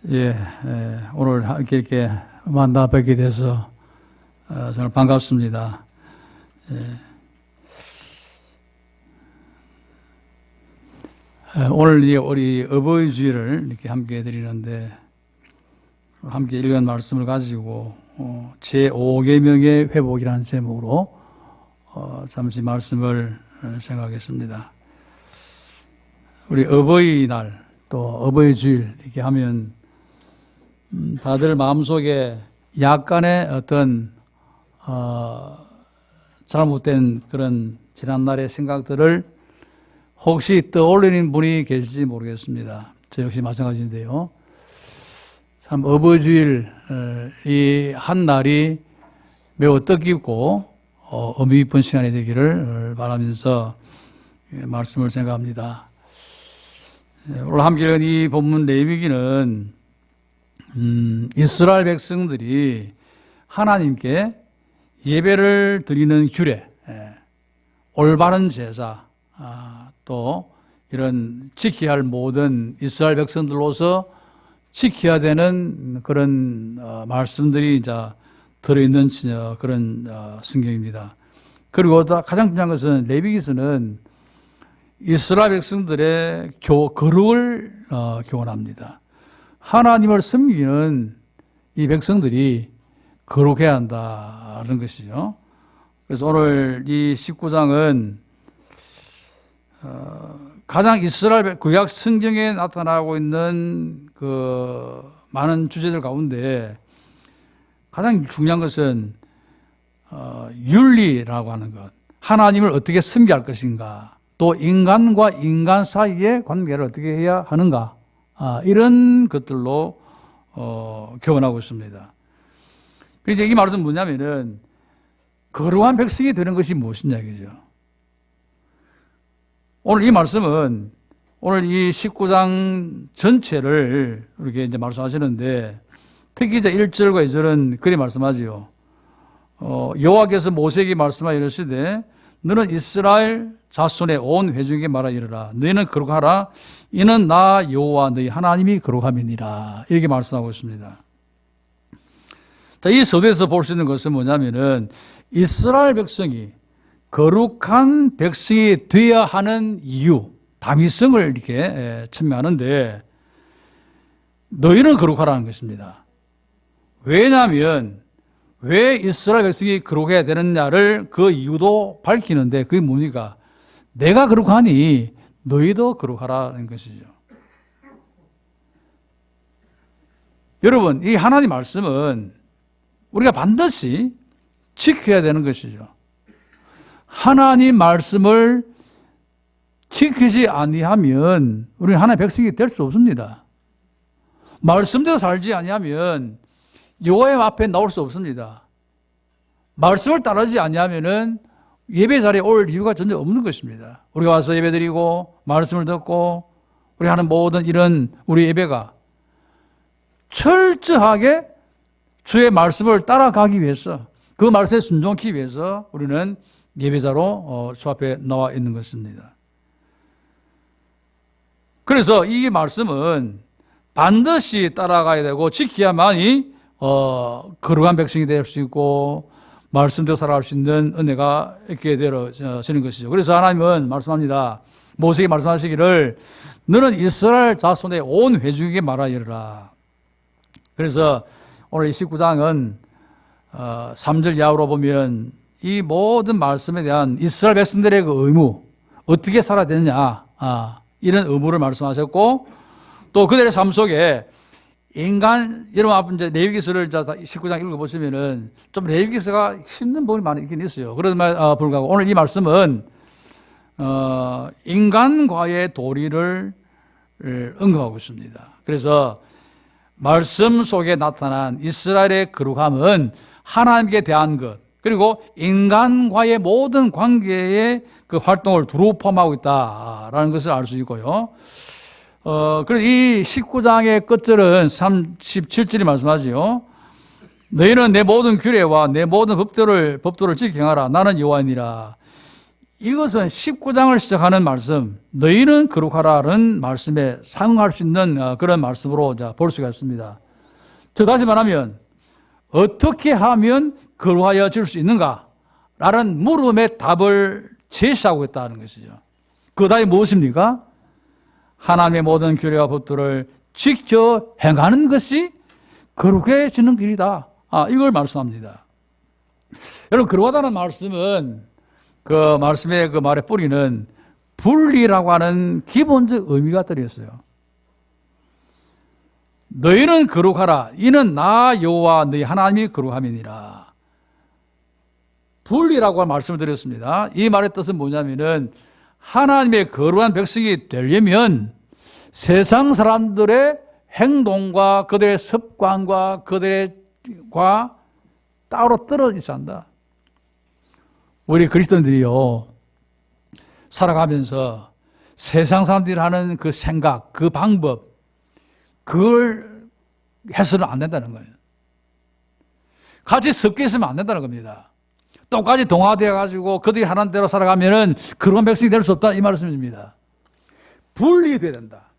오늘 이렇게 만나 뵙게 돼서 정말 반갑습니다. 오늘 우리 어버이 주일을 이렇게 함께 해드리는데, 함께 읽은 말씀을 가지고 제5계명의 회복이라는 제목으로 잠시 말씀을 생각하겠습니다. 우리 어버이날 또 어버이 주일 이렇게 하면 다들 마음속에 약간의 어떤 잘못된 그런 지난날의 생각들을 혹시 떠올리는 분이 계실지 모르겠습니다. 저 역시 마찬가지인데요. 참 어버이 주일 이 한 날이 매우 뜻깊고 의미 깊은 시간이 되기를 바라면서 말씀을 생각합니다. 오늘 함께 읽은 이 본문 레위기는 이스라엘 백성들이 하나님께 예배를 드리는 규례, 올바른 제사, 또 이런 지켜야 할 모든 이스라엘 백성들로서 지켜야 되는 그런 말씀들이 이제 들어있는 그런 성경입니다. 그리고 또 가장 중요한 것은 레위기서는 이스라엘 백성들의 거룩을 교훈합니다. 하나님을 섬기는 이 백성들이 거룩해야 한다는 것이죠. 그래서 오늘 이 19장은 가장 이스라엘 구약 성경에 나타나고 있는 그 많은 주제들 가운데 가장 중요한 것은 윤리라고 하는 것, 하나님을 어떻게 섬겨야 할 것인가, 또 인간과 인간 사이의 관계를 어떻게 해야 하는가, 이런 것들로 교훈하고 있습니다. 그래서 이 말씀은 뭐냐면은 거룩한 백성이 되는 것이 무엇이냐 이거죠. 오늘 이 말씀은 오늘 이 19장 전체를 이렇게 이제 말씀하시는데, 특히 이제 1절과 2절은 그리 말씀하지요. 여호와께서 모세에게 말씀하여 이르시되 너는 이스라엘 자손의 온 회중에게 말하 이르라. 너희는 거룩하라. 이는 나 여호와 너희 하나님이 거룩함이니라. 이렇게 말씀하고 있습니다. 자, 이 서두에서 볼 수 있는 것은 뭐냐면은 이스라엘 백성이 거룩한 백성이 되어야 하는 이유, 당위성을 이렇게 첨예하는데, 너희는 거룩하라는 것입니다. 왜냐하면 왜 이스라엘 백성이 거룩해야 되느냐를 그 이유도 밝히는데, 그게 뭡니까? 내가 거룩하니 너희도 거룩하라는 것이죠. 여러분, 이 하나님 말씀은 우리가 반드시 지켜야 되는 것이죠. 하나님 말씀을 지키지 아니하면 우리는 하나님의 백성이 될 수 없습니다. 말씀대로 살지 아니하면 여호와의 앞에 나올 수 없습니다. 말씀을 따르지 아니하면은 예배 자리에 올 이유가 전혀 없는 것입니다. 우리가 와서 예배드리고 말씀을 듣고 우리 하는 모든 이런 우리 예배가 철저하게 주의 말씀을 따라가기 위해서, 그 말씀에 순종하기 위해서 우리는 예배자로 주 앞에 나와 있는 것입니다. 그래서 이 말씀은 반드시 따라가야 되고 지켜야만이 거룩한 백성이 될 수 있고 말씀대로 살아갈 수 있는 은혜가 있게 되어지는 것이죠. 그래서 하나님은 말씀합니다. 모세에게 말씀하시기를 너는 이스라엘 자손의 온 회중에게 말하여 이르라. 그래서 오늘 이 19장은 3절 이하로 보면 이 모든 말씀에 대한 이스라엘 백성들의 그 의무, 어떻게 살아야 되느냐, 이런 의무를 말씀하셨고, 또 그들의 삶 속에 인간, 여러분 앞에 이제 레위기서를 19장 읽어보시면은 좀 레위기서가 힘든 부분이 많이 있긴 있어요. 그러나 불구하고 오늘 이 말씀은 인간과의 도리를 언급하고 있습니다. 그래서 말씀 속에 나타난 이스라엘의 거룩함은 하나님께 대한 것, 그리고 인간과의 모든 관계의 그 활동을 두루 포함하고 있다라는 것을 알 수 있고요. 그래서 이 19장의 끝절은 37절이 말씀하지요. 너희는 내 모든 규례와 내 모든 법도를 지켜라. 나는 여호와이니라. 이것은 19장을 시작하는 말씀, 너희는 거룩하라는 말씀에 상응할 수 있는 그런 말씀으로 볼 수가 있습니다. 저 다시 말하면 어떻게 하면 거룩하여질 수 있는가? 라는 물음의 답을 제시하고 있다는 것이죠. 그 답이 무엇입니까? 하나님의 모든 규례와 법도를 지켜 행하는 것이 거룩해지는 길이다. 이걸 말씀합니다. 여러분, 거룩하다는 말씀은 그 말씀의 그 말의 뿌리는 분리라고 하는 기본적 의미가 들어있어요. 너희는 거룩하라. 이는 나 여호와 너희 하나님이 거룩함이니라. 분리라고 말씀을 드렸습니다. 이 말의 뜻은 뭐냐면은 하나님의 거룩한 백성이 되려면 세상 사람들의 행동과 그들의 습관과 그들과 따로 떨어지지 않는다. 우리 그리스도인들이요, 살아가면서 세상 사람들이 하는 그 생각, 그 방법, 그걸 해서는 안 된다는 거예요. 같이 섞여 있으면 안 된다는 겁니다. 똑같이 동화되어 가지고 그들이 하는 대로 살아가면은 그런 백성이 될 수 없다, 이 말씀입니다. 분리돼야 된다.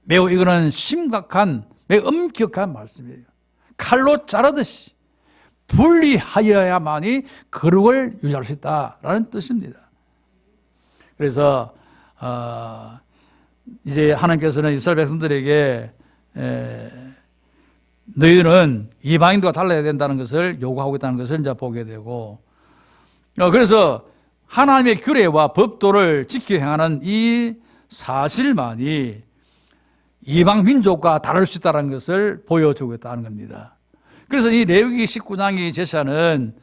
매우 이거는 심각한, 매우 엄격한 말씀이에요. 칼로 자르듯이 분리하여야만이 거룩을 유지할 수 있다라는 뜻입니다. 그래서 이제 하나님께서는 이스라엘 백성들에게 너희는 이방인들과 달라야 된다는 것을 요구하고 있다는 것을 이제 보게 되고, 그래서 하나님의 규례와 법도를 지켜 행하는 이 사실만이 이방 민족과 다를 수 있다는 것을 보여주고 있다는 겁니다. 그래서 이 레위기 19장이 제시하는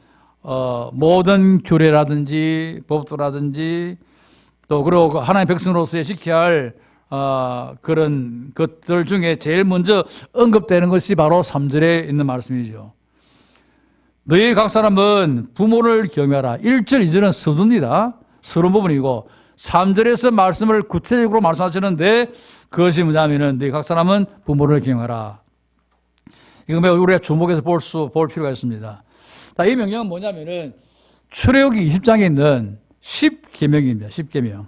모든 규례라든지 법도라든지 또 그리고 하나님의 백성으로서의 지켜야 할 그런 것들 중에 제일 먼저 언급되는 것이 바로 3절에 있는 말씀이죠. 너희 각 사람은 부모를 경외하라. 1절, 2절은 서두입니다. 서두른 부분이고 3절에서 말씀을 구체적으로 말씀하시는데 그것이 뭐냐면은 너희 각 사람은 부모를 경외하라. 이거 매우 우리가 주목해서 볼 필요가 있습니다. 이 명령은 뭐냐면은 출애굽기 20장에 있는 10계명입니다. 10계명.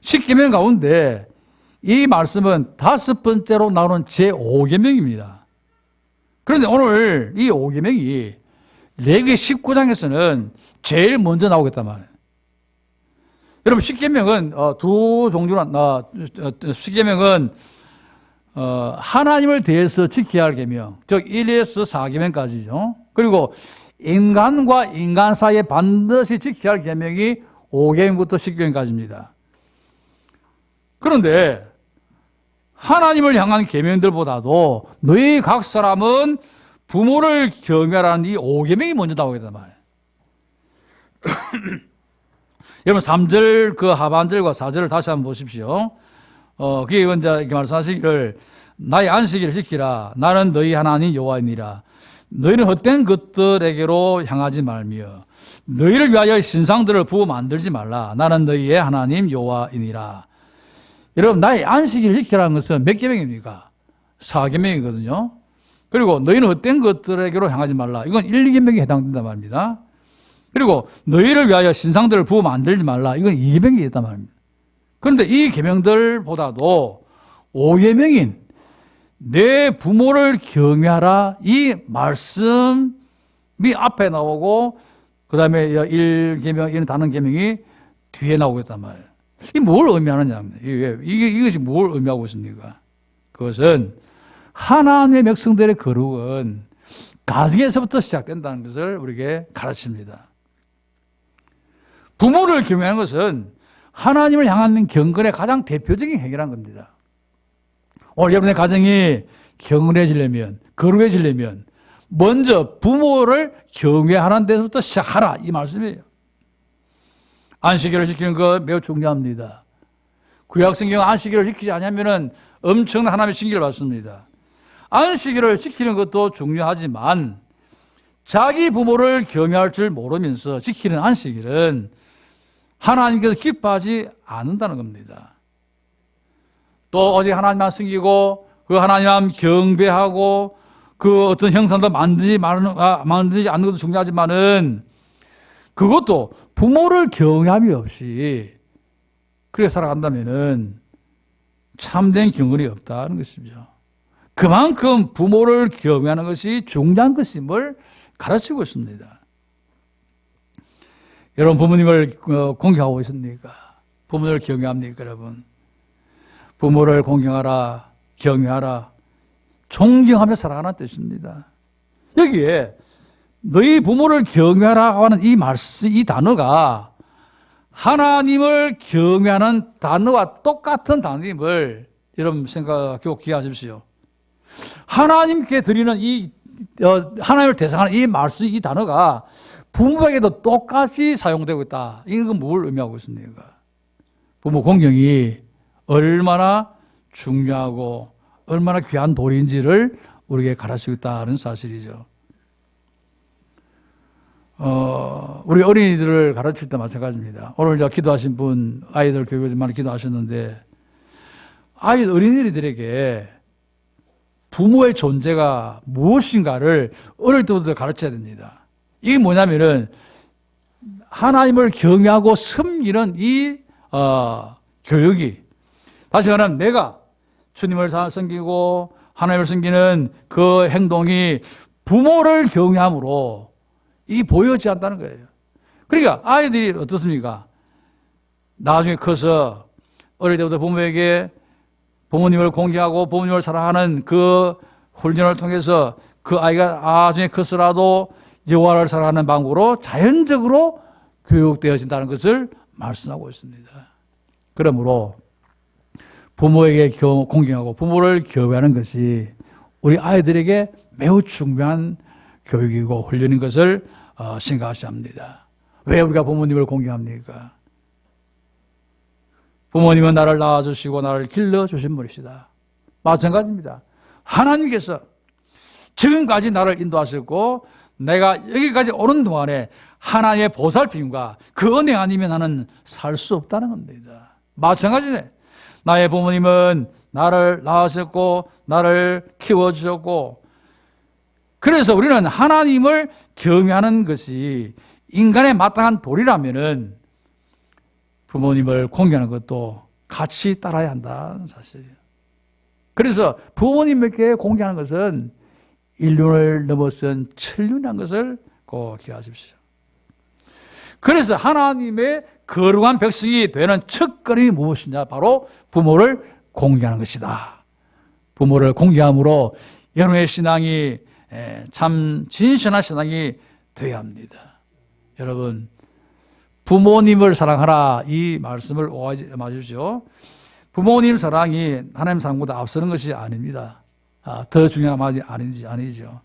10계명 가운데 이 말씀은 5번째로 나오는 제5계명입니다. 그런데 오늘 이 5계명이 레위기 19장에서는 제일 먼저 나오겠단 말이에요. 여러분, 10계명은 두 종류나 10계명은 하나님을 대해서 지켜야 할 계명, 즉 1에서 4계명까지죠. 그리고 인간과 인간 사이에 반드시 지켜야 할 계명이 5계명부터 10계명까지입니다. 그런데 하나님을 향한 계명들보다도 너희 각 사람은 부모를 경외하라는 이 5계명이 먼저 나오겠단 말이에요. 여러분, 3절 그 하반절과 4절을 다시 한번 보십시오. 그게 이제 이렇게 말씀하시기를 나의 안식일을 지키라. 나는 너희 하나님 여호와이니라. 너희는 헛된 것들에게로 향하지 말며 너희를 위하여 신상들을 부어 만들지 말라. 나는 너희의 하나님 여호와이니라. 여러분, 나의 안식일을 지키라는 것은 몇 계명입니까? 4계명이거든요. 그리고 너희는 헛된 것들에게로 향하지 말라. 이건 1, 2계명에 해당된단 말입니다. 그리고 너희를 위하여 신상들을 부어 만들지 말라. 이건 2계명이 있단 말입니다. 그런데 이 계명들보다도 5계명인 내 부모를 경외하라, 이 말씀이 앞에 나오고 그 다음에 1계명, 이런 다른 계명이 뒤에 나오고 있단 말이에요. 이게 뭘 의미하느냐. 이것이 뭘 의미하고 있습니까? 그것은 하나님의 백성들의 거룩은 가정에서부터 시작된다는 것을 우리에게 가르칩니다. 부모를 경외하는 것은 하나님을 향하는 경건의 가장 대표적인 행위라는 겁니다. 오늘 여러분의 가정이 경건해지려면, 거룩해지려면 먼저 부모를 경외하는 데서부터 시작하라, 이 말씀이에요. 안식일을 지키는 것 매우 중요합니다. 구약성경 안식일을 지키지 않으면 엄청난 하나님의 징계를 받습니다. 안식일을 지키는 것도 중요하지만 자기 부모를 경외할 줄 모르면서 지키는 안식일은 하나님께서 기뻐하지 않는다는 겁니다. 또 오직 하나님만 섬기고 그 하나님만 경배하고 그 어떤 형상도 만들지 않는 것도 중요하지만은 그것도 부모를 경외함이 없이 그렇게 살아간다면은 참된 경건이 없다는 것이죠. 그만큼 부모를 경외하는 것이 중요한 것임을 가르치고 있습니다. 여러분 부모님을 공경하고 있습니까? 부모를 경외합니까, 여러분? 부모를 공경하라, 경외하라, 존경하며 살아가는 뜻입니다. 여기에 너희 부모를 경외하라 하는 이 말씀, 이 단어가 하나님을 경외하는 단어와 똑같은 단어임을 여러분 생각하고 기억하십시오. 하나님께 드리는 하나님을 대상하는 이 말씀, 이 단어가 부모에게도 똑같이 사용되고 있다. 이건 뭘 의미하고 있습니까? 부모 공경이 얼마나 중요하고 얼마나 귀한 도리인지를 우리에게 가르치고 있다는 사실이죠. 우리 어린이들을 가르칠 때 마찬가지입니다. 오늘 기도하신 분, 아이들 교육에 많이 기도하셨는데, 어린이들에게 부모의 존재가 무엇인가를 어릴 때부터 가르쳐야 됩니다. 이게 뭐냐면은, 하나님을 경외하고 섬기는 이, 교육이, 다시 말하면 내가 주님을 섬기고 하나님을 섬기는 그 행동이 부모를 경외함으로 이 보여지지 않다는 거예요. 그러니까 아이들이 어떻습니까? 나중에 커서 어릴 때부터 부모에게 부모님을 공경하고 부모님을 사랑하는 그 훈련을 통해서 그 아이가 나중에 커서라도 여호와를 사랑하는 방법으로 자연적으로 교육되어진다는 것을 말씀하고 있습니다. 그러므로 부모에게 공경하고 부모를 경외하는 것이 우리 아이들에게 매우 중요한 교육이고 훈련인 것을 생각하셔야 합니다. 왜 우리가 부모님을 공경합니까? 부모님은 나를 낳아주시고 나를 길러주신 분이시다. 마찬가지입니다. 하나님께서 지금까지 나를 인도하셨고 내가 여기까지 오는 동안에 하나님의 보살핌과 그 은혜 아니면 나는 살 수 없다는 겁니다. 마찬가지네. 나의 부모님은 나를 낳으셨고 나를 키워주셨고 그래서 우리는 하나님을 경외하는 것이 인간의 마땅한 도리라면은 부모님을 공경하는 것도 같이 따라야 한다는 사실이에요. 그래서 부모님에게 공경하는 것은 인륜을 넘어선 천륜이라는 것을 꼭 기억하십시오. 그래서 하나님의 거룩한 백성이 되는 첫걸음이 무엇이냐? 바로 부모를 공경하는 것이다. 부모를 공경함으로 여러분의 신앙이 참 진실한 신앙이 되어야 합니다. 여러분 부모님을 사랑하라 이 말씀을 오해하지 마십시오. 부모님 사랑이 하나님 사랑보다 앞서는 것이 아닙니다. 더 중요한 말이 아니죠.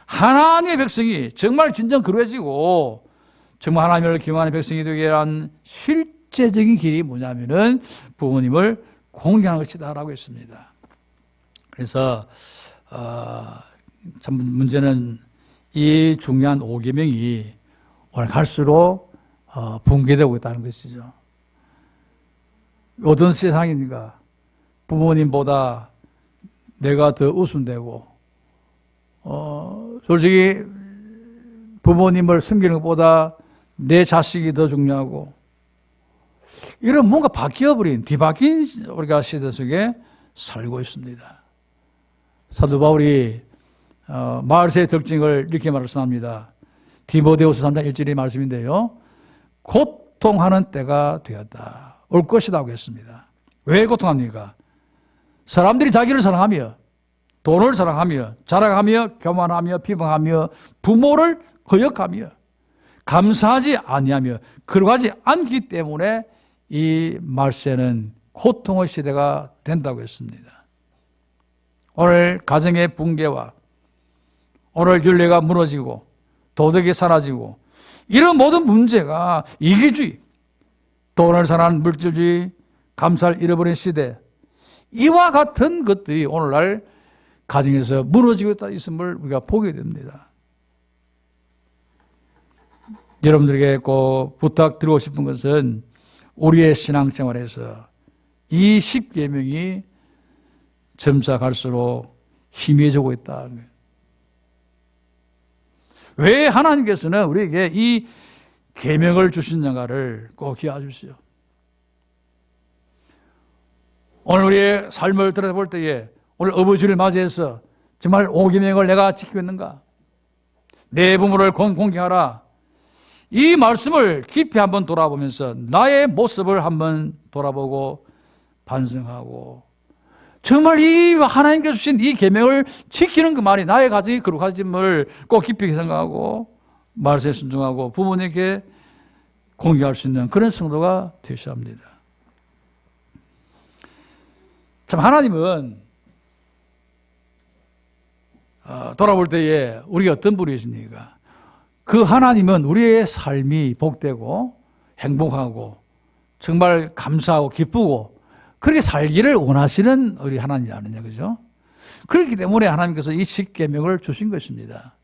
하나님의 백성이 정말 진정 거룩해지고 정말 하나님을 경외하는 백성이 되게 한 실제적인 길이 뭐냐면은 부모님을 공경하는 것이다라고 했습니다. 그래서 참 문제는 이 중요한 5계명이 오늘 갈수록 붕괴되고 있다는 것이죠. 어떤 세상입니까? 부모님보다 내가 더 우선되고 솔직히 부모님을 섬기는 것보다 내 자식이 더 중요하고 이런 뭔가 바뀌어버린 뒤바뀐 우리가 시대 속에 살고 있습니다. 사도 바울이 마을세의 특징을 이렇게 말씀합니다. 디모데후서 3장 1절의 말씀인데요. 고통하는 때가 되었다. 올 것이라고 했습니다. 왜 고통합니까? 사람들이 자기를 사랑하며 돈을 사랑하며 자랑하며 교만하며 비방하며 부모를 거역하며 감사하지 아니하며 그러하지 않기 때문에 이 말세는 고통의 시대가 된다고 했습니다. 오늘 가정의 붕괴와 오늘 윤리가 무너지고 도덕이 사라지고 이런 모든 문제가 이기주의, 돈을 사랑하는 물질주의, 감사를 잃어버린 시대 이와 같은 것들이 오늘날 가정에서 무너지고 있음을 우리가 보게 됩니다. 여러분들에게 꼭 부탁드리고 싶은 것은 우리의 신앙생활에서 이 10계명이 점차 갈수록 희미해지고 있다는 거예요. 왜 하나님께서는 우리에게 이 계명을 주시는가를 꼭 기억하십시오. 오늘 우리의 삶을 들여다볼 때에 오늘 어버이주를 맞이해서 정말 5계명을 내가 지키고 있는가? 내 부모를 공경하라. 이 말씀을 깊이 한번 돌아보면서 나의 모습을 한번 돌아보고 반성하고 정말 이 하나님께서 주신 이 계명을 지키는 그 말이 나의 가정이 거룩하짐을 꼭 깊이 생각하고 말씀에 순종하고 부모님께 공경할 수 있는 그런 성도가 되셔야 합니다. 참 하나님은 돌아볼 때에 우리가 어떤 분이십니까? 그 하나님은 우리의 삶이 복되고 행복하고 정말 감사하고 기쁘고 그렇게 살기를 원하시는 우리 하나님이 아니냐, 그죠? 그렇기 때문에 하나님께서 이 10계명을 주신 것입니다.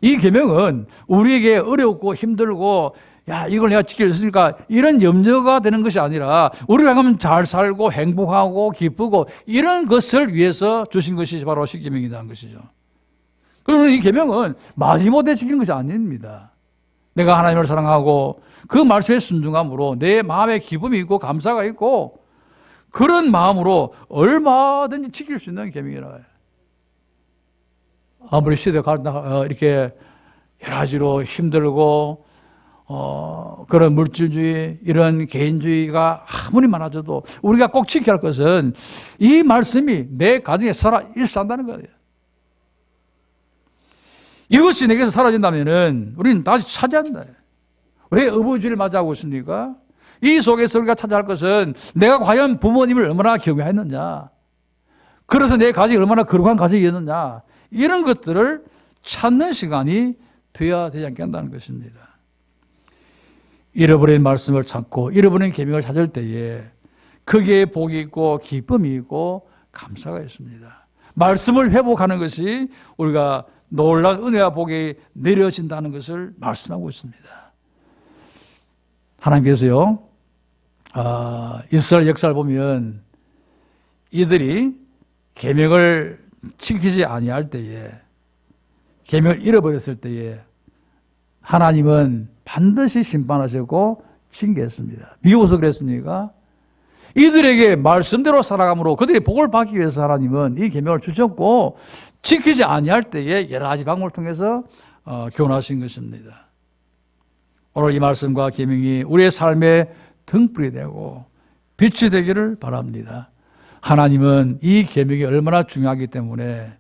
이 계명은 우리에게 어렵고 힘들고 야 이걸 내가 지킬 수 있을까 이런 염려가 되는 것이 아니라 우리가 그러면 잘 살고 행복하고 기쁘고 이런 것을 위해서 주신 것이 바로 10계명이라는 것이죠. 그러면 이 계명은 마지못해 지키는 것이 아닙니다. 내가 하나님을 사랑하고 그 말씀에 순종함으로 내 마음에 기쁨이 있고 감사가 있고 그런 마음으로 얼마든지 지킬 수 있는 계명이라 해요. 아무리 시대가 이렇게 여러 가지로 힘들고 그런 물질주의 이런 개인주의가 아무리 많아져도 우리가 꼭 지켜야 할 것은 이 말씀이 내 가정에 살아 있어야 한다는 거예요. 이것이 내게서 사라진다면 우리는 다시 찾아야 한다. 왜 어버이주를 맞이하고 있습니까? 이 속에서 우리가 찾아야 할 것은 내가 과연 부모님을 얼마나 경외했느냐, 그래서 내 가정이 얼마나 거룩한 가정이었느냐, 이런 것들을 찾는 시간이 되어야 되지 않겠다는 것입니다. 잃어버린 말씀을 찾고 잃어버린 계명을 찾을 때에 거기에 복이 있고 기쁨이 있고 감사가 있습니다. 말씀을 회복하는 것이 우리가 놀라운 은혜와 복이 내려진다는 것을 말씀하고 있습니다. 하나님께서요, 이스라엘 역사를 보면 이들이 계명을 지키지 아니할 때에, 계명을 잃어버렸을 때에 하나님은 반드시 심판하셨고 징계했습니다. 미워서 그랬습니까? 이들에게 말씀대로 살아감으로 그들이 복을 받기 위해서 하나님은 이 계명을 주셨고 지키지 아니할 때에 여러 가지 방법을 통해서 교훈하신 것입니다. 오늘 이 말씀과 계명이 우리의 삶의 등불이 되고 빛이 되기를 바랍니다. 하나님은 이 계명이 얼마나 중요하기 때문에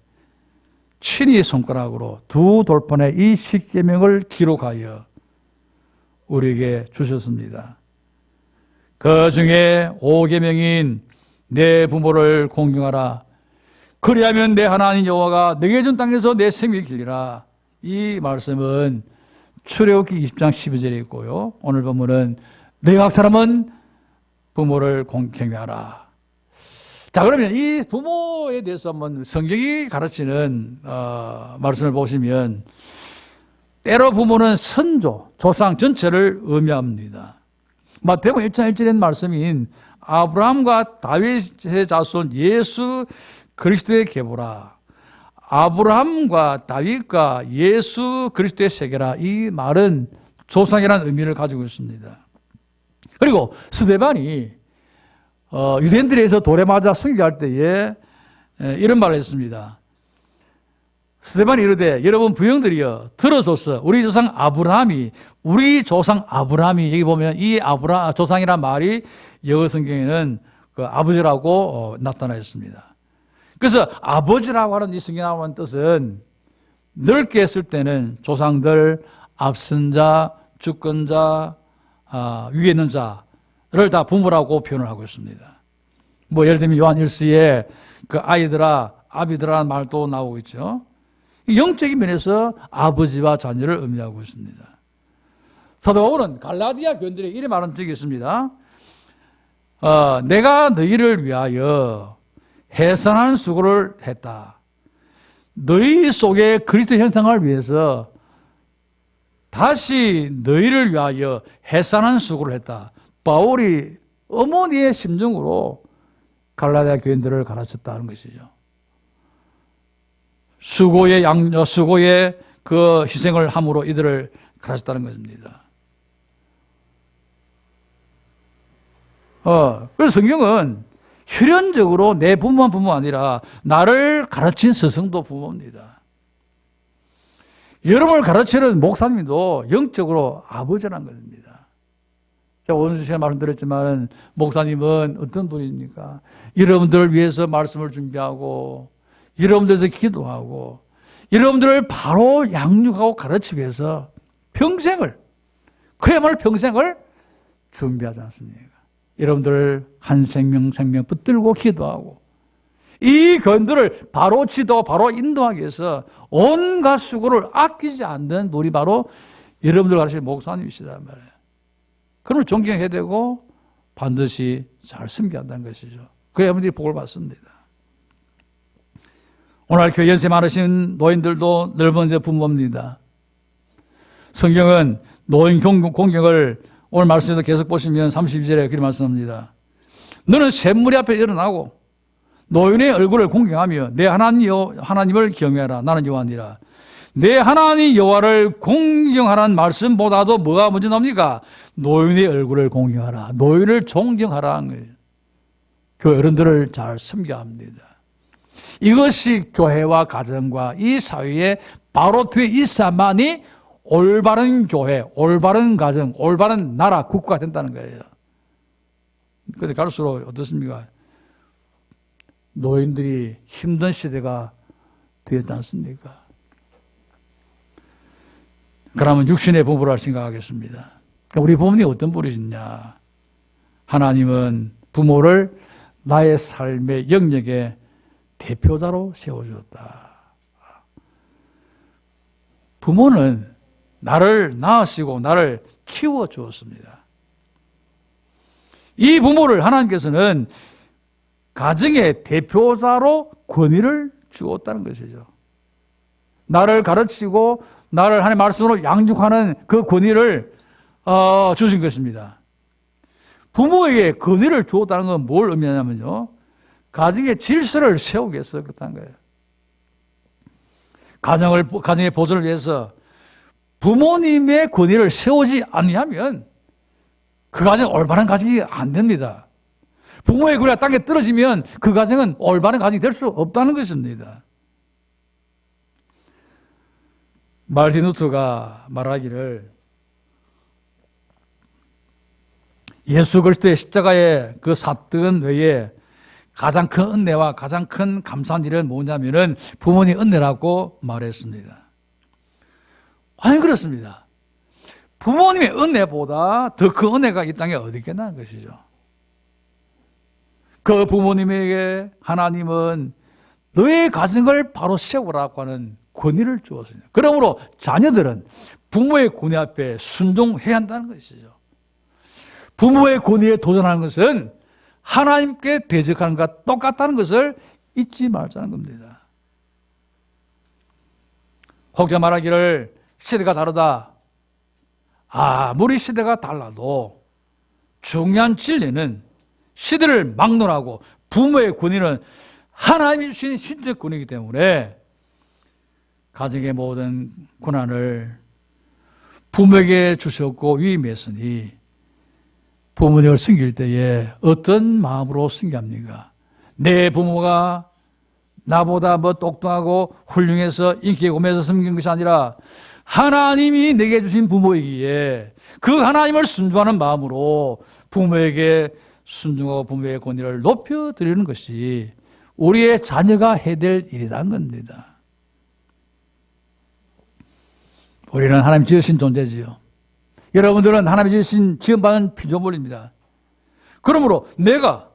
친히 손가락으로 두 돌판에 이 10계명을 기록하여 우리에게 주셨습니다. 그 중에 5계명인 내 부모를 공경하라. 그리하면 내 하나님 여호와가 내게 준 땅에서 내 생명이 길리라. 이 말씀은 출애굽기 20장 12절에 있고요. 오늘 본문은 너희 각 사람은 부모를 경외하라. 자, 그러면 이 부모에 대해서 한번 성경이 가르치는 말씀을 보시면 때로 부모는 선조, 조상 전체를 의미합니다. 마태복음 1장 1절의 말씀인 아브라함과 다윗의 자손 예수 그리스도의 계보라. 아브라함과 다윗과 예수 그리스도의 세계라. 이 말은 조상이라는 의미를 가지고 있습니다. 그리고 스데반이 유대인들에서 돌에 맞아 순교할 때에 이런 말을 했습니다. 스데반이 이르되 여러분 부형들이여 들어소서 우리 조상 아브라함이 여기 보면 이 조상이란 말이 영어 성경에는 그 아버지라고 나타나 있습니다. 그래서 아버지라고 하는 이 성경에 나오는 뜻은 넓게 했을 때는 조상들, 앞선 자, 주권자, 위에 있는 자를 다 부모라고 표현을 하고 있습니다. 뭐 예를 들면 요한 1서에 그 아이들아, 아비들아라는 말도 나오고 있죠. 영적인 면에서 아버지와 자녀를 의미하고 있습니다. 사도 바울은 갈라디아 교인들에게 이런 말은 적이 있습니다. 내가 너희를 위하여 해산한 수고를 했다. 너희 속에 그리스도 형상을 위해서 다시 너희를 위하여 해산한 수고를 했다. 바울이 어머니의 심정으로 갈라디아 교인들을 가르쳤다는 것이죠. 수고의 그 희생을 함으로 이들을 가르쳤다는 것입니다. 그래서 성경은 혈연적으로 내 부모만 부모 아니라 나를 가르친 스승도 부모입니다. 여러분을 가르치는 목사님도 영적으로 아버지라는 것입니다. 제가 오늘 시간에 말씀드렸지만 목사님은 어떤 분입니까? 여러분들을 위해서 말씀을 준비하고 여러분들에서 기도하고 여러분들을 바로 양육하고 가르치기 위해서 평생을, 그야말로 평생을 준비하지 않습니까? 여러분들 한 생명 붙들고 기도하고 이 교인들을 바로 지도, 바로 인도하기 위해서 온갖 수고를 아끼지 않는 분이 바로 여러분들 가르치는 목사님이시단 말이에요. 그걸 존경해야 되고 반드시 잘 섬겨야 한다는 것이죠. 그래야 여러분들이 복을 받습니다. 오늘 교회 연세 많으신 노인들도 넓은 부모입니다. 성경은 노인 공경을 오늘 말씀에도 계속 보시면 32절에 그렇게 말씀합니다. 너는 샘무리 앞에 일어나고 노인의 얼굴을 공경하며 내 하나님을 경외하라. 나는 여호와니라. 내 하나님 여호와를 공경하라는 말씀보다도 뭐가 먼저 나옵니까? 노인의 얼굴을 공경하라. 노인을 존경하라는 거예요. 교회 어른들을 잘 섬겨야 합니다. 이것이 교회와 가정과 이 사회에 바로 뒤에 있어야만이 올바른 교회, 올바른 가정, 올바른 나라, 국가가 된다는 거예요. 그런데 갈수록 어떻습니까? 노인들이 힘든 시대가 되었지 않습니까? 그러면 육신의 부모를 생각하겠습니다. 우리 부모님이 어떤 분이시냐? 하나님은 부모를 나의 삶의 영역의 대표자로 세워주었다. 부모는 나를 낳으시고 나를 키워주었습니다. 이 부모를 하나님께서는 가정의 대표자로 권위를 주었다는 것이죠. 나를 가르치고 나를 하나님의 말씀으로 양육하는 그 권위를 주신 것입니다. 부모에게 권위를 주었다는 건 뭘 의미하냐면요, 가정의 질서를 세우기 위해서 그렇다는 거예요. 가정의 보존을 위해서 부모님의 권위를 세우지 않으면 그 가정은 올바른 가정이 안 됩니다. 부모의 권위가 땅에 떨어지면 그 가정은 올바른 가정이 될 수 없다는 것입니다. 마르틴 루터가 말하기를 예수 그리스도의 십자가의 그 사건 외에 가장 큰 은혜와 가장 큰 감사한 일은 뭐냐면은 부모님 은혜라고 말했습니다. 아니 그렇습니다. 부모님의 은혜보다 더 큰 은혜가 이 땅에 어디 있겠나 것이죠. 그 부모님에게 하나님은 너의 가정을 바로 세우라고 하는 권위를 주었습니다. 그러므로 자녀들은 부모의 권위 앞에 순종해야 한다는 것이죠. 부모의 권위에 도전하는 것은 하나님께 대적하는 것과 똑같다는 것을 잊지 말자는 겁니다. 혹자 말하기를 시대가 다르다. 아무리 시대가 달라도 중요한 진리는 시대를 막론하고 부모의 권위는 하나님이 주신 신적 권위이기 때문에 가정의 모든 고난을 부모에게 주셨고 위임했으니 부모님을 섬길 때에 어떤 마음으로 섬깁니까? 내 부모가 나보다 뭐 똑똑하고 훌륭해서 인기에 오면서 섬긴 것이 아니라 하나님이 내게 주신 부모이기에 그 하나님을 순종하는 마음으로 부모에게 순종하고 부모의 권위를 높여드리는 것이 우리의 자녀가 해야 될 일이라는 겁니다. 우리는 하나님 지으신 존재지요. 여러분들은 하나님 지으신 지음받은 피조물입니다. 그러므로 내가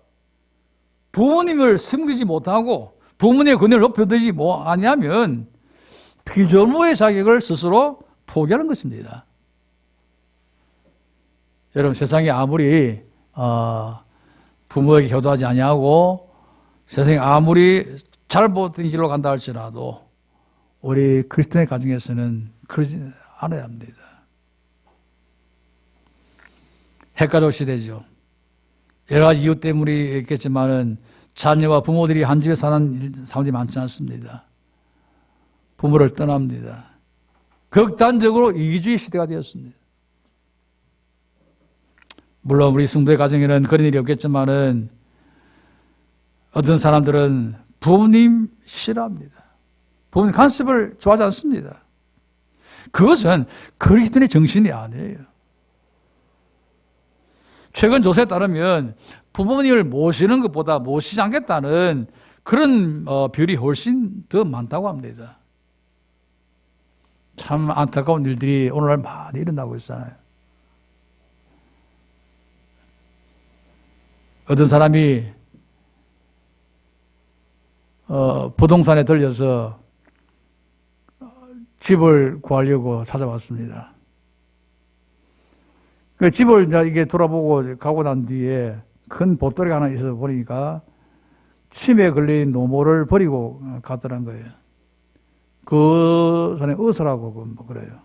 부모님을 섬기지 못하고 부모님의 권위를 높여드리지 아니하면 피조물의 자격을 스스로 포기하는 것입니다. 여러분 세상에 아무리 부모에게 효도하지 아니하고 세상에 아무리 잘못된 길로 간다 할지라도 우리 그리스도의 가정에서는 그러지 않아야 합니다. 핵가족 시대죠. 여러 가지 이유 때문이 있겠지만은 자녀와 부모들이 한 집에 사는 사람들이 많지 않습니다. 부모를 떠납니다. 극단적으로 이기주의 시대가 되었습니다. 물론 우리 성도의 가정에는 그런 일이 없겠지만은 어떤 사람들은 부모님 싫어합니다. 부모님 간섭을 좋아하지 않습니다. 그것은 그리스도인의 정신이 아니에요. 최근 조사에 따르면 부모님을 모시는 것보다 모시지 않겠다는 그런 비율이 훨씬 더 많다고 합니다. 참 안타까운 일들이 오늘날 많이 일어나고 있잖아요. 어떤 사람이 부동산에 들려서 집을 구하려고 찾아왔습니다. 그 집을 이게 돌아보고 가고 난 뒤에 큰 보따리가 하나 있어 보니까 치매에 걸린 노모를 버리고 가더란 거예요. 그 사람이 의사라고 뭐 그래요.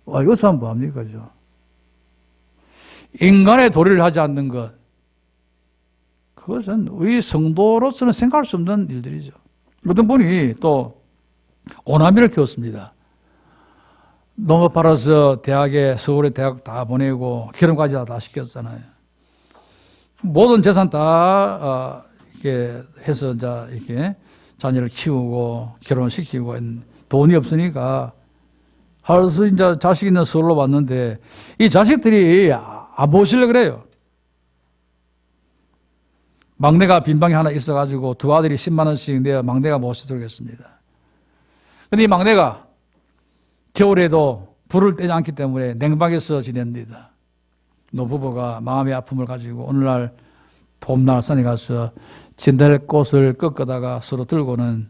의사는 뭐합니까? 그죠? 인간의 도리를 하지 않는 것. 그것은 우리 성도로서는 생각할 수 없는 일들이죠. 어떤 분이 또 오남이를 키웠습니다. 농업 팔아서 대학에, 서울에 대학 다 보내고 결혼까지 다 시켰잖아요. 모든 재산 다 이렇게 해서 이렇게 자녀를 키우고 결혼시키고 돈이 없으니까 하루서 이제 자식 있는 서울로 왔는데 이 자식들이 안 보시려고 그래요. 막내가 빈방이 하나 있어가지고 두 아들이 10만 원씩 내어 막내가 모시도록 했습니다. 근데 이 막내가 겨울에도 불을 떼지 않기 때문에 냉방에서 지냅니다. 노부부가 마음의 아픔을 가지고 오늘날 봄날 산에 가서 지낼 꽃을 꺾어다가 서로 들고는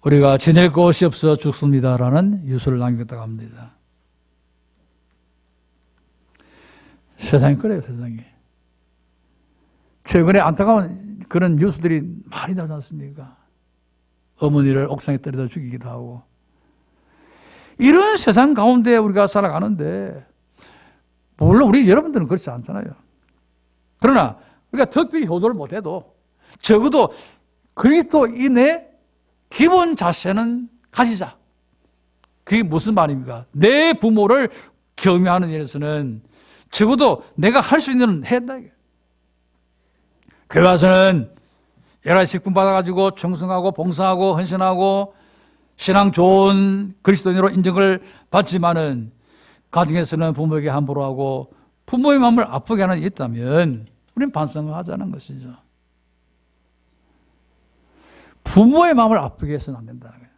우리가 지낼 곳이 없어 죽습니다라는 유서를 남겼다고 합니다. 세상이 그래요, 세상이. 최근에 안타까운 그런 뉴스들이 많이 나지 않습니까? 어머니를 옥상에 떨어져 죽이기도 하고. 이런 세상 가운데 우리가 살아가는데, 물론 우리 여러분들은 그렇지 않잖아요. 그러나 우리가 특별히 효도를 못해도 적어도 그리스도인의 기본 자세는 가지자. 그게 무슨 말입니까? 내 부모를 경외하는 일에서는 적어도 내가 할 수 있는 일은 해야 한다. 교회 와서는 여러 가지 직분 받아가지고 충성하고 봉사하고 헌신하고 신앙 좋은 그리스도인으로 인정을 받지만은 가정에서는 부모에게 함부로 하고 부모의 마음을 아프게 하는 일이 있다면 우리는 반성을 하자는 것이죠. 부모의 마음을 아프게 해서는 안 된다는 거예요.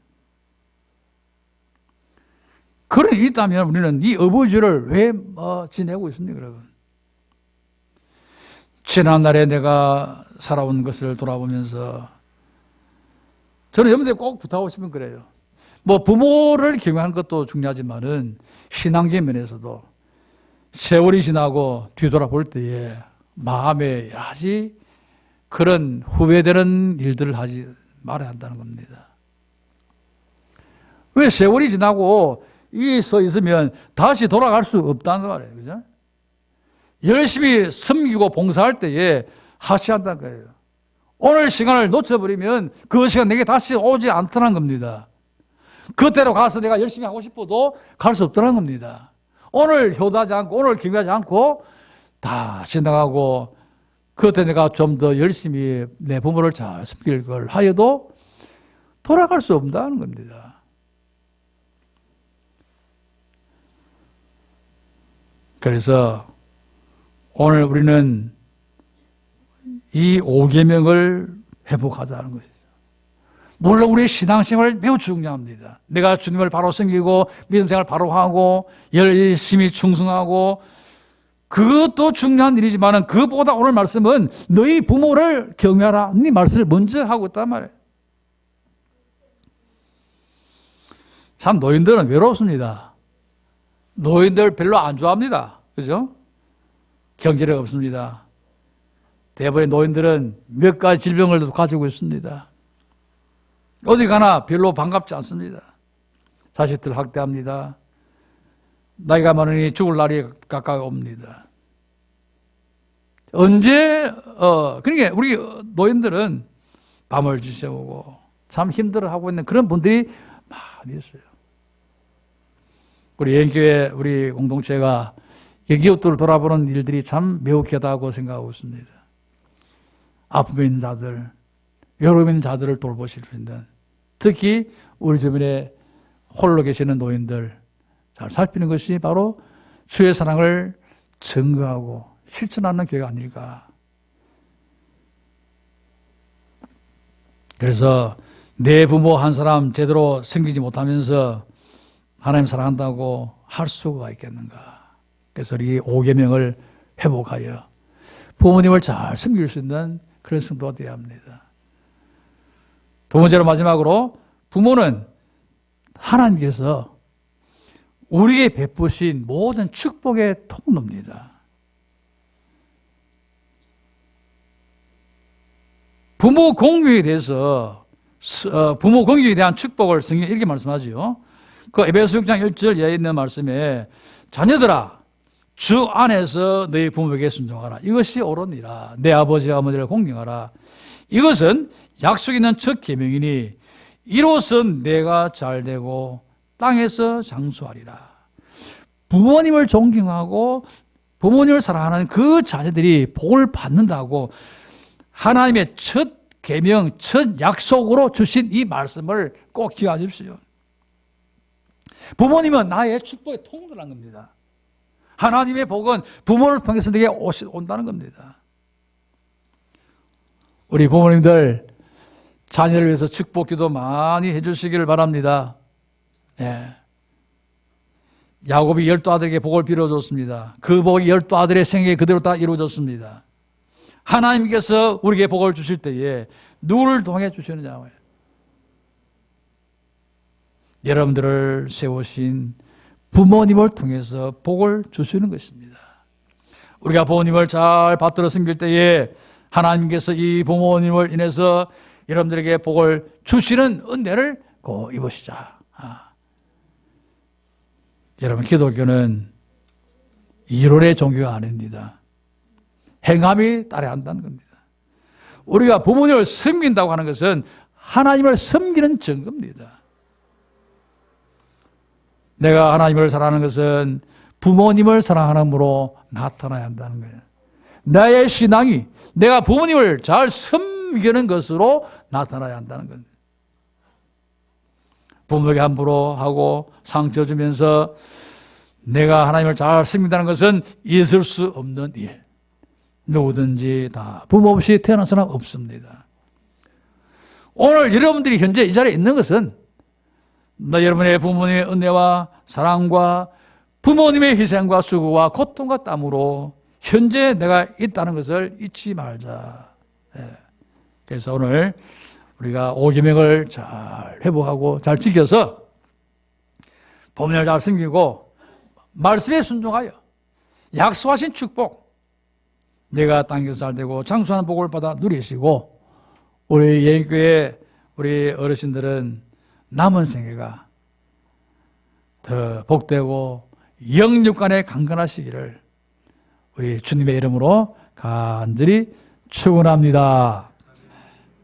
그런 일이 있다면 우리는 이 어부지를 왜 지내고 있습니까, 여러분? 지난날에 내가 살아온 것을 돌아보면서 저는 여러분들에 꼭 부탁하고 싶은 그래요. 뭐 부모를 경외하는 것도 중요하지만은 신앙적인 면에서도 세월이 지나고 뒤돌아볼 때에 마음에 여러 가지 그런 후회되는 일들을 하지 말아야 한다는 겁니다. 왜 세월이 지나고 이게 서 있으면 다시 돌아갈 수 없다는 말이에요. 그죠? 열심히 섬기고 봉사할 때에 하시한다는 거예요. 오늘 시간을 놓쳐버리면 그 시간 내게 다시 오지 않더라는 겁니다. 그때로 가서 내가 열심히 하고 싶어도 갈 수 없더라는 겁니다. 오늘 효도하지 않고 오늘 경외하지 않고 다 지나가고 그때 내가 좀 더 열심히 내 부모를 잘 섬길 걸 하여도 돌아갈 수 없다는 겁니다. 그래서 오늘 우리는 이 5계명을 회복하자는 것이죠. 물론 우리의 신앙생활 매우 중요합니다. 내가 주님을 바로 섬기고 믿음생활 바로 하고 열심히 충성하고 그것도 중요한 일이지만 그것보다 오늘 말씀은 너희 부모를 경외하라. 이 말씀을 먼저 하고 있단 말이에요. 참 노인들은 외롭습니다. 노인들 별로 안 좋아합니다. 그죠? 경제력 없습니다. 대부분의 노인들은 몇 가지 질병을 가지고 있습니다. 어디 가나 별로 반갑지 않습니다. 자식들 학대합니다. 나이가 많으니 죽을 날이 가까이 옵니다. 언제 그러니까 우리 노인들은 밤을 지새우고 참 힘들어하고 있는 그런 분들이 많이 있어요. 우리 연교회 우리 공동체가 이웃들을 돌아보는 일들이 참 매우 귀하다고 생각하고 있습니다. 아픔에 있는 자들, 외로움에 있는 자들을 돌보실 수 있는, 특히 우리 주변에 홀로 계시는 노인들 잘 살피는 것이 바로 주의 사랑을 증거하고 실천하는 교회가 아닐까. 그래서 내 부모 한 사람 제대로 섬기지 못하면서 하나님 사랑한다고 할 수가 있겠는가. 그래서 이 5계명을 회복하여 부모님을 잘 섬길 수 있는 그런 성도가 되어야 합니다. 두 번째로 마지막으로 부모는 하나님께서 우리에게 베푸신 모든 축복의 통로입니다. 부모 공경에 대해서 부모 공경에 대한 축복을 성경에 이렇게 말씀하죠. 그 에베소 6장 1절 이하에 있는 말씀에 자녀들아 주 안에서 너희 부모에게 순종하라. 이것이 옳으니라. 내 아버지와 어머니를 공경하라. 이것은 약속 있는 첫 계명이니 이로써 내가 잘되고 땅에서 장수하리라. 부모님을 존경하고 부모님을 사랑하는 그 자녀들이 복을 받는다고 하나님의 첫 계명, 첫 약속으로 주신 이 말씀을 꼭 기억하십시오. 부모님은 나의 축복의 통로라는 겁니다. 하나님의 복은 부모를 통해서 내게 온다는 겁니다. 우리 부모님들 자녀를 위해서 축복기도 많이 해주시기를 바랍니다. 예. 야곱이 12아들에게 복을 빌어줬습니다. 그 복이 12아들의 생애에 그대로 다 이루어졌습니다. 하나님께서 우리에게 복을 주실 때에 누구를 통해 주시느냐고요. 여러분들을 세우신 부모님을 통해서 복을 주시는 것입니다. 우리가 부모님을 잘 받들어 섬길 때에 하나님께서 이 부모님을 인해서 여러분들에게 복을 주시는 은혜를 꼭 입으시자. 여러분, 기독교는 이론의 종교가 아닙니다. 행함이 따라야 한다는 겁니다. 우리가 부모님을 섬긴다고 하는 것은 하나님을 섬기는 증거입니다. 내가 하나님을 사랑하는 것은 부모님을 사랑하는으로 나타나야 한다는 거예요. 나의 신앙이 내가 부모님을 잘 섬기는 것으로 나타나야 한다는 겁니다. 부모에게 함부로 하고 상처 주면서 내가 하나님을 잘 섬긴다는 것은 있을 수 없는 일. 누구든지 다 부모 없이 태어난 사람 없습니다. 오늘 여러분들이 현재 이 자리에 있는 것은 여러분의 부모님의 은혜와 사랑과 부모님의 희생과 수고와 고통과 땀으로 현재 내가 있다는 것을 잊지 말자. 그래서 오늘 우리가 5계명을 잘 회복하고 잘 지켜서 부모님을 잘 섬기고 말씀에 순종하여 약속하신 축복, 내가 땅에서 잘되고 장수하는 복을 받아 누리시고, 우리 예인교회 우리 어르신들은 남은 생애가 더 복되고 영육간에 강건하시기를 우리 주님의 이름으로 간절히 축원합니다.